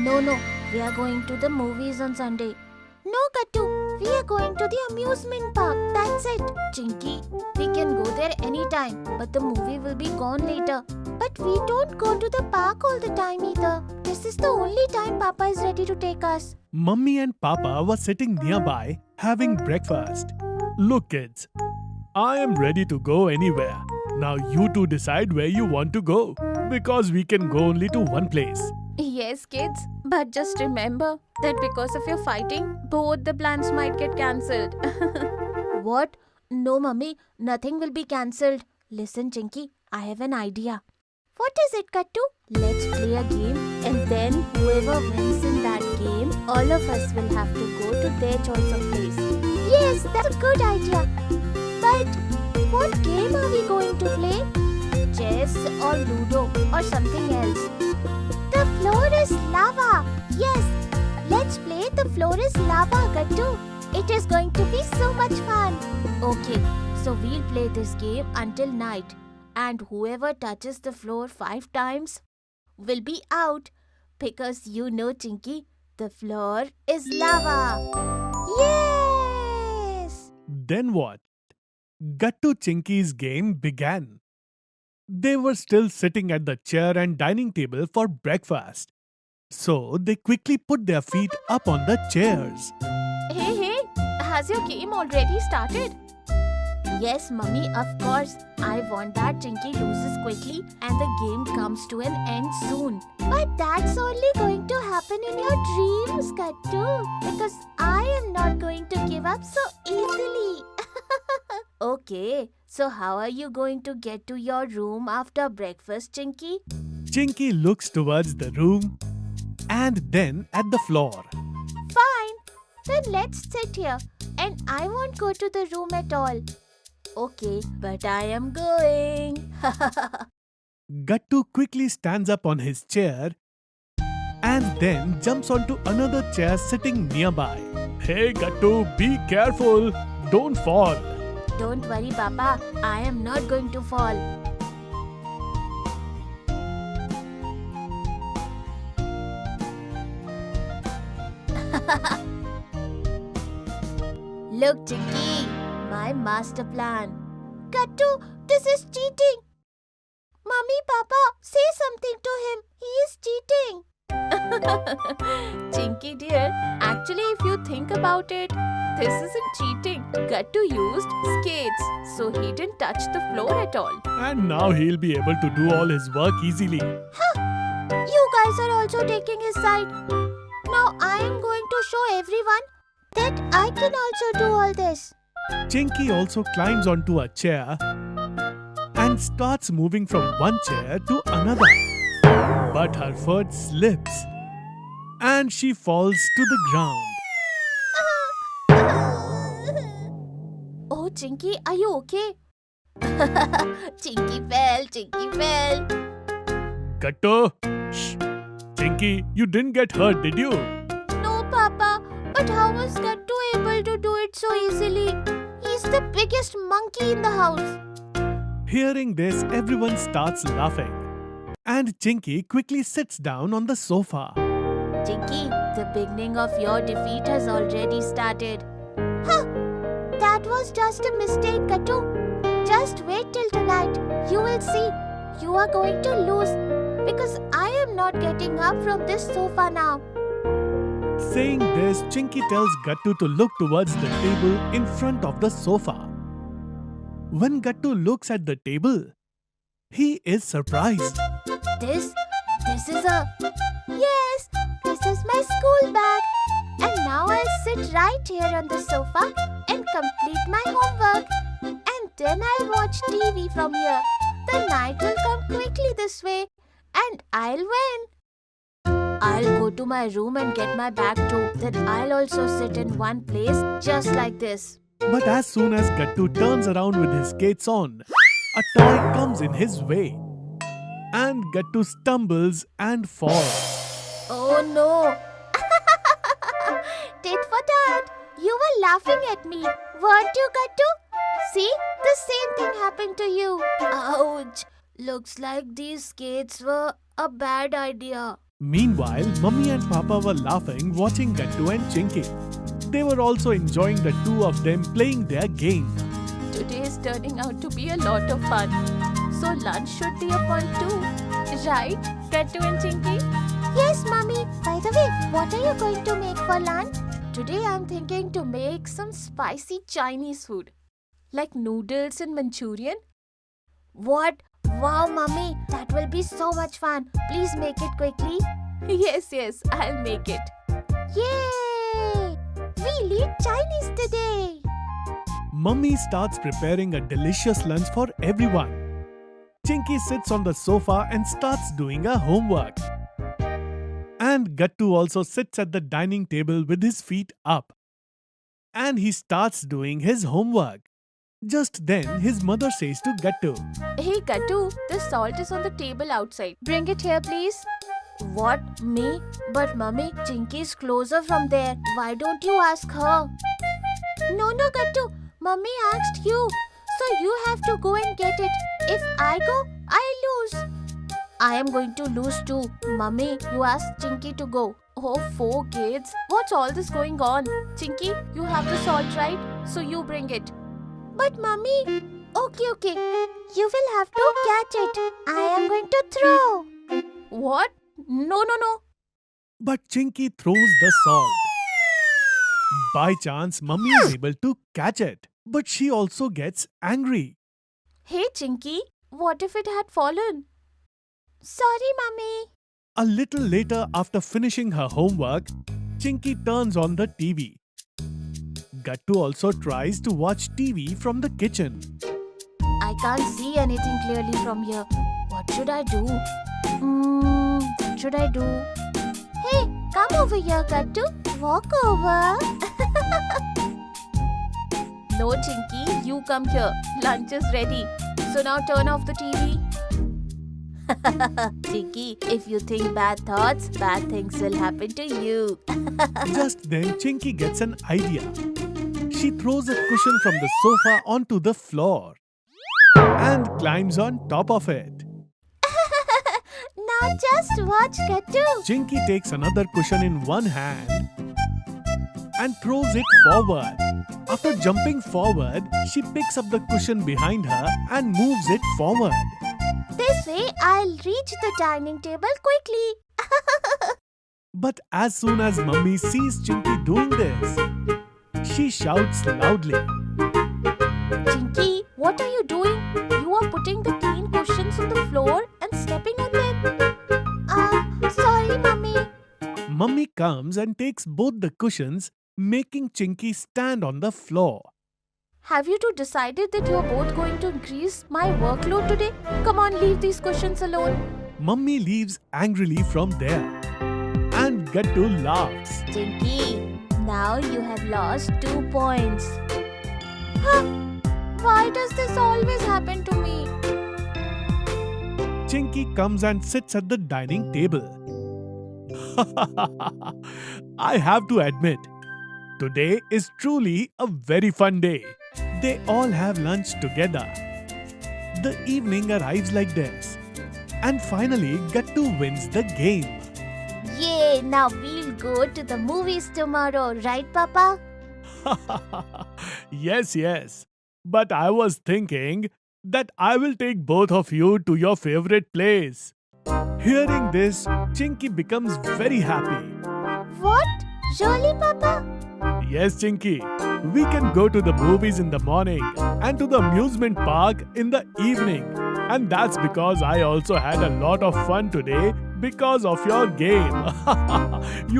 No, we are going to the movies on Sunday. No, Kattu, we are going to the amusement park. That's it. Chinky, we can go there anytime, but the movie will be gone later. But we don't go to the park all the time either. This is the only time Papa is ready to take us. Mummy and Papa were sitting nearby having breakfast. Look, kids, I am ready to go anywhere. Now you two decide where you want to go, because we can go only to one place. Yes, kids, but just remember that because of your fighting, both the plans might get cancelled. What? No, Mummy, nothing will be cancelled. Listen, Chinky, I have an idea. What is it, Kattu? Let's play a game, and then whoever wins in that game, all of us will have to go to their choice of place. Yes, that's a good idea. But what game are we going to play? Chess or Ludo or something else? The floor is lava. Yes, let's play The Floor is Lava, Kattu. It is going to be so much fun. Okay, so we'll play this game until night. And whoever touches the floor 5 times will be out. Because you know, Chinky, the floor is lava. Yes! Then what? Gattu Chinky's game began. They were still sitting at the chair and dining table for breakfast. So they quickly put their feet up on the chairs. Hey, has your game already started? Yes, Mummy, of course. I want that Chinky loses quickly and the game comes to an end soon. But that's only going to happen in your dreams, Kattu. Because I am not going to give up so easily. Okay, so how are you going to get to your room after breakfast, Chinky? Chinky looks towards the room and then at the floor. Fine, then let's sit here. And I won't go to the room at all. Okay, but I am going. Gattu quickly stands up on his chair and then jumps onto another chair sitting nearby. Hey Gattu, be careful. Don't fall. Don't worry, Papa. I am not going to fall. Look, Chinky, my master plan. Kattu, this is cheating. Mummy, Papa, say something to him. He is cheating. Chinky dear, actually if you think about it, this isn't cheating. Gattu used skates, so he didn't touch the floor at all. And now he'll be able to do all his work easily. You guys are also taking his side. Now I am going to show everyone that I can also do all this. Chinky also climbs onto a chair and starts moving from one chair to another. But her foot slips and she falls to the ground. Oh, Chinky, are you okay? Chinky fell. Gattu! Shh! Chinky, you didn't get hurt, did you? No, Papa. But how was Kattu able to do it so easily? He's the biggest monkey in the house. Hearing this, everyone starts laughing. And Chinky quickly sits down on the sofa. Chinky, the beginning of your defeat has already started. Huh! That was just a mistake, Kattu. Just wait till tonight. You will see. You are going to lose. Because I am not getting up from this sofa now. Saying this, Chinky tells Gattu to look towards the table in front of the sofa. When Gattu looks at the table, he is surprised. This is a... Yes, this is my school bag. And now I'll sit right here on the sofa and complete my homework. And then I'll watch TV from here. The night will come quickly this way. And I'll win. I'll go to my room and get my bag too. Then I'll also sit in one place just like this. But as soon as Gattu turns around with his skates on, a toy comes in his way. And Gattu stumbles and falls. Oh no! Tit for tat! You were laughing at me, weren't you, Gattu? See? The same thing happened to you. Ouch! Looks like these skates were a bad idea. Meanwhile, Mummy and Papa were laughing watching Gattu and Chinky. They were also enjoying the two of them playing their game. Today is turning out to be a lot of fun. So lunch should be a fun too. Right, Gattu and Chinky? Yes, Mummy. By the way, what are you going to make for lunch? Today I'm thinking to make some spicy Chinese food. Like noodles and Manchurian. What? Wow, Mummy. That will be so much fun. Please make it quickly. Yes, I'll make it. Yay! We'll eat Chinese today. Mummy starts preparing a delicious lunch for everyone. Chinky sits on the sofa and starts doing her homework. And Gattu also sits at the dining table with his feet up. And he starts doing his homework. Just then, his mother says to Gattu, Hey Gattu, the salt is on the table outside. Bring it here, please. What? Me? But Mummy, Chinky is closer from there. Why don't you ask her? No, Gattu. Mummy asked you. So you have to go and get it. If I go, I lose. I am going to lose too. Mummy, you asked Chinky to go. Oh, 4 kids. What's all this going on? Chinky, you have the salt, right? So you bring it. But Mummy... Okay. You will have to catch it. I am going to throw. What? No. but Chinky throws the salt. By chance, Mummy is able to catch it. But she also gets angry. Hey Chinky, what if it had fallen? Sorry, Mummy. A little later, after finishing her homework, Chinky turns on the TV. Gattu also tries to watch TV from the kitchen. I can't see anything clearly from here. What should I do? What should I do? Hey, come over here, Gattu. Walk over. No, Chinky, you come here. Lunch is ready. So now turn off the TV. Chinky, if you think bad thoughts, bad things will happen to you. Just then, Chinky gets an idea. She throws a cushion from the sofa onto the floor and climbs on top of it. Now just watch, Gattu. Chinky takes another cushion in one hand and throws it forward. After jumping forward, she picks up the cushion behind her and moves it forward. This way, I'll reach the dining table quickly. But as soon as Mummy sees Chinky doing this, she shouts loudly. Chinky, what are you doing? You are putting the clean cushions on the floor and stepping on them. Sorry, Mummy. Mummy comes and takes both the cushions, making Chinky stand on the floor. Have you two decided that you're both going to increase my workload today? Come on, leave these cushions alone. Mummy leaves angrily from there. And Gattu laughs. Chinky, now you have lost 2 points. Why does this always happen to me? Chinky comes and sits at the dining table. I have to admit, today is truly a very fun day. They all have lunch together. The evening arrives like this. And finally, Gattu wins the game. Yay, now we'll go to the movies tomorrow, right, Papa? Yes. But I was thinking that I will take both of you to your favorite place. Hearing this, Chinky becomes very happy. What? Really, Papa? Yes, Chinky. We can go to the movies in the morning and to the amusement park in the evening. And that's because I also had a lot of fun today because of your game. You